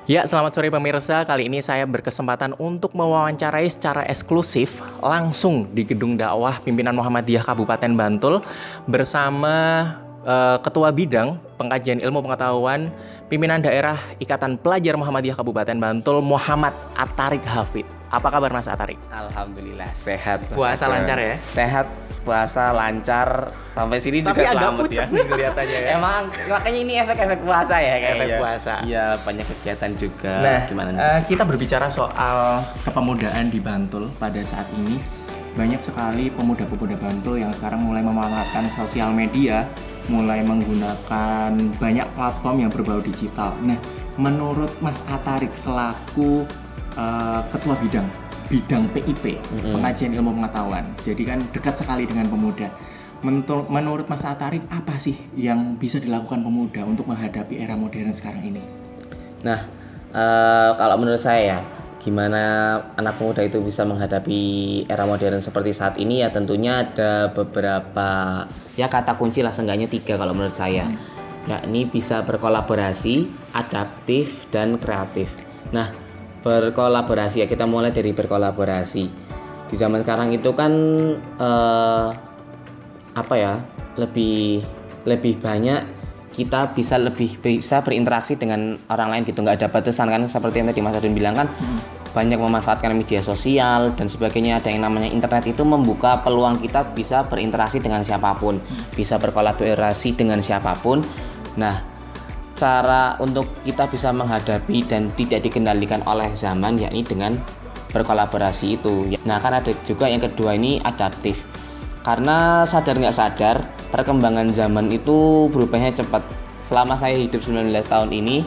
Ya, selamat sore pemirsa. Kali ini saya berkesempatan untuk mewawancarai secara eksklusif langsung di Gedung Dakwah Pimpinan Muhammadiyah Kabupaten Bantul bersama Ketua Bidang Pengkajian Ilmu Pengetahuan Pimpinan Daerah Ikatan Pelajar Muhammadiyah Kabupaten Bantul, Muhammad Atarik Hafid. Apa kabar Mas Atarik? Alhamdulillah sehat. Mas Puasa Ageng. lancar ya? Sehat, puasa lancar sampai sini Tapi juga agak selamat pucet ya. nih kelihatannya ya. Emang makanya ini efek-efek puasa ya kayaknya. Efek puasa. Iya, banyak kegiatan juga. Nah, Gimana nih? kita berbicara soal kepemudaan di Bantul pada saat ini. Banyak sekali pemuda-pemuda Bantul yang sekarang mulai memanfaatkan sosial media, mulai menggunakan banyak platform yang berbau digital. Nah, menurut Mas Atarik selaku Ketua Bidang PIP, Pengajian Ilmu Pengetahuan, jadi kan dekat sekali dengan pemuda. Menurut Mas Atarik, apa sih yang bisa dilakukan pemuda untuk menghadapi era modern sekarang ini? Nah, kalau menurut saya ya, gimana anak muda itu bisa menghadapi era modern seperti saat ini ya tentunya ada beberapa ya kata kunci lah, seenggaknya 3 kalau menurut saya. Yakni bisa berkolaborasi, adaptif, dan kreatif. Nah, berkolaborasi ya, kita mulai dari berkolaborasi. Di zaman sekarang itu kan lebih banyak kita lebih bisa berinteraksi dengan orang lain gitu, nggak ada batasan kan, seperti yang tadi Mas Adun bilang kan. Banyak memanfaatkan media sosial dan sebagainya. Ada yang namanya internet, itu membuka peluang kita bisa berinteraksi dengan siapapun, bisa berkolaborasi dengan siapapun. Nah, cara untuk kita bisa menghadapi dan tidak dikendalikan oleh zaman yakni dengan berkolaborasi itu. Nah, kan ada juga yang kedua ini adaptif. Karena sadar nggak sadar perkembangan zaman itu berubahnya cepat. Selama saya hidup 19 tahun ini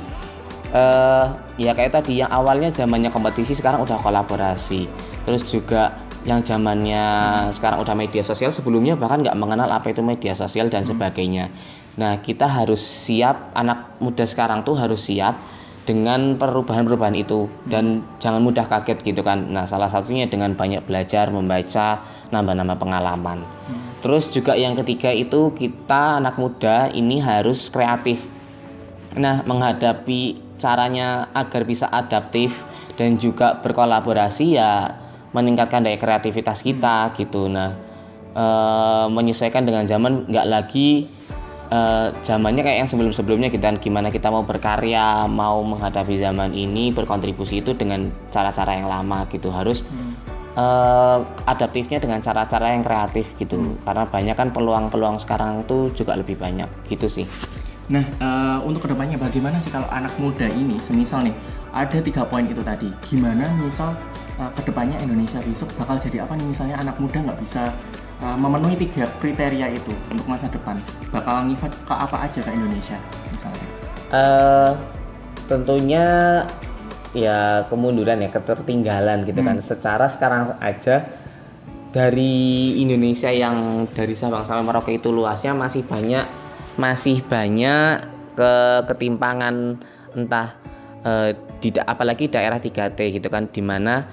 ya kayak tadi, yang awalnya zamannya kompetisi sekarang udah kolaborasi. Terus juga yang zamannya sekarang udah media sosial, sebelumnya bahkan nggak mengenal apa itu media sosial dan sebagainya. Nah, kita harus siap, anak muda sekarang tuh harus siap dengan perubahan-perubahan itu dan jangan mudah kaget gitu kan. Nah, salah satunya dengan banyak belajar, membaca, nambah-nambah pengalaman. Terus juga yang ketiga itu kita anak muda ini harus kreatif. Nah, menghadapi caranya agar bisa adaptif dan juga berkolaborasi ya meningkatkan daya kreativitas kita gitu. Nah, menyesuaikan dengan zaman, nggak lagi zamannya kayak yang sebelum-sebelumnya gitu kan. Gimana kita mau berkarya, mau menghadapi zaman ini, berkontribusi itu dengan cara-cara yang lama gitu. Harus adaptifnya dengan cara-cara yang kreatif gitu. Karena banyak kan peluang-peluang sekarang tuh juga lebih banyak gitu sih. Nah, untuk kedepannya bagaimana sih kalau anak muda ini, semisal nih, ada 3 poin itu tadi, gimana misal kedepannya Indonesia besok bakal jadi apa nih, misalnya anak muda nggak bisa memenuhi 3 kriteria itu untuk masa depan, bakal ngifat ke apa aja ke Indonesia misalnya? Tentunya ya kemunduran ya, ketertinggalan gitu kan. Secara sekarang aja dari Indonesia yang dari Sabang sampai Merauke itu luasnya masih banyak ketimpangan, entah apalagi daerah 3T gitu kan, dimana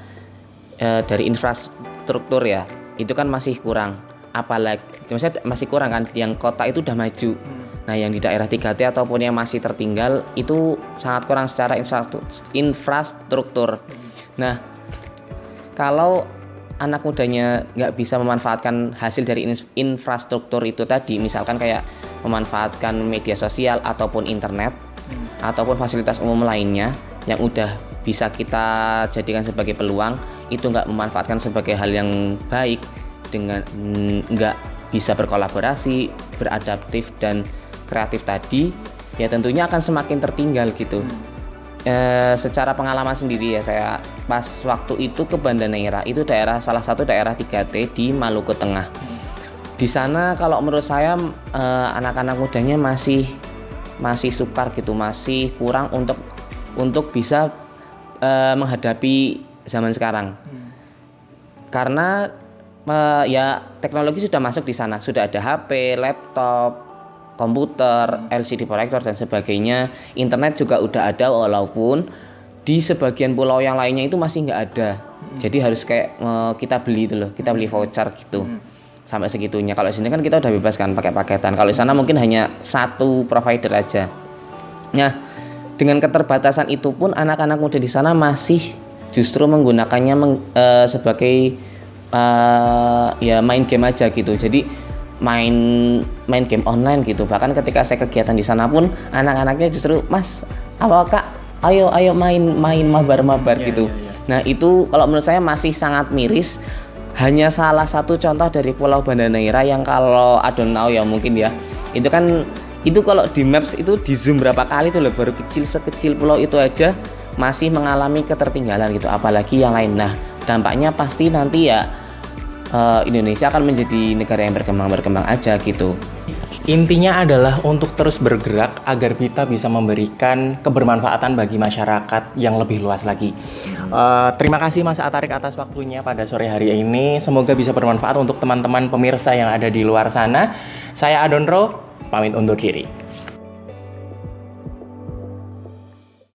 dari infrastruktur ya itu kan masih kurang, apalagi maksudnya masih kurang kan, yang kota itu udah maju. Nah, yang di daerah 3T ataupun yang masih tertinggal itu sangat kurang secara infrastruktur. Nah, kalau anak mudanya nggak bisa memanfaatkan hasil dari infrastruktur itu tadi, misalkan kayak memanfaatkan media sosial ataupun internet ataupun fasilitas umum lainnya yang udah bisa kita jadikan sebagai peluang, itu nggak memanfaatkan sebagai hal yang baik, dengan nggak bisa berkolaborasi, beradaptif dan kreatif tadi, ya tentunya akan semakin tertinggal gitu. Secara pengalaman sendiri ya, saya pas waktu itu ke Banda Neira, itu salah satu daerah 3T di Maluku Tengah. Di sana kalau menurut saya anak-anak mudanya masih sukar gitu, masih kurang untuk bisa menghadapi zaman sekarang. Karena ya teknologi sudah masuk di sana, sudah ada HP, laptop, komputer, LCD proyektor dan sebagainya. Internet juga udah ada, walaupun di sebagian pulau yang lainnya itu masih nggak ada. Jadi harus kayak kita beli itu loh, kita beli voucher gitu. Sampai segitunya. Kalau di sini kan kita udah bebas kan pakai paketan. Kalau di sana mungkin hanya satu provider aja. Nah, dengan keterbatasan itu pun anak-anak muda di sana masih justru menggunakannya sebagai ya main game aja gitu. Jadi main game online gitu. Bahkan ketika saya kegiatan di sana pun anak-anaknya justru, "Mas, apa Kak? Ayo main mabar-mabar gitu." Nah, itu kalau menurut saya masih sangat miris. Hanya salah satu contoh dari Pulau Banda Neira yang kalau I don't know ya mungkin ya. Itu kalau di maps itu di zoom berapa kali tuh loh, baru sekecil pulau itu aja masih mengalami ketertinggalan gitu, apalagi yang lain. Nah, dampaknya pasti nanti ya Indonesia akan menjadi negara yang berkembang aja gitu. Intinya adalah untuk terus bergerak agar kita bisa memberikan kebermanfaatan bagi masyarakat yang lebih luas lagi. Terima kasih Mas Atarik atas waktunya pada sore hari ini. Semoga bisa bermanfaat untuk teman-teman pemirsa yang ada di luar sana. Saya Adonro, pamit undur diri.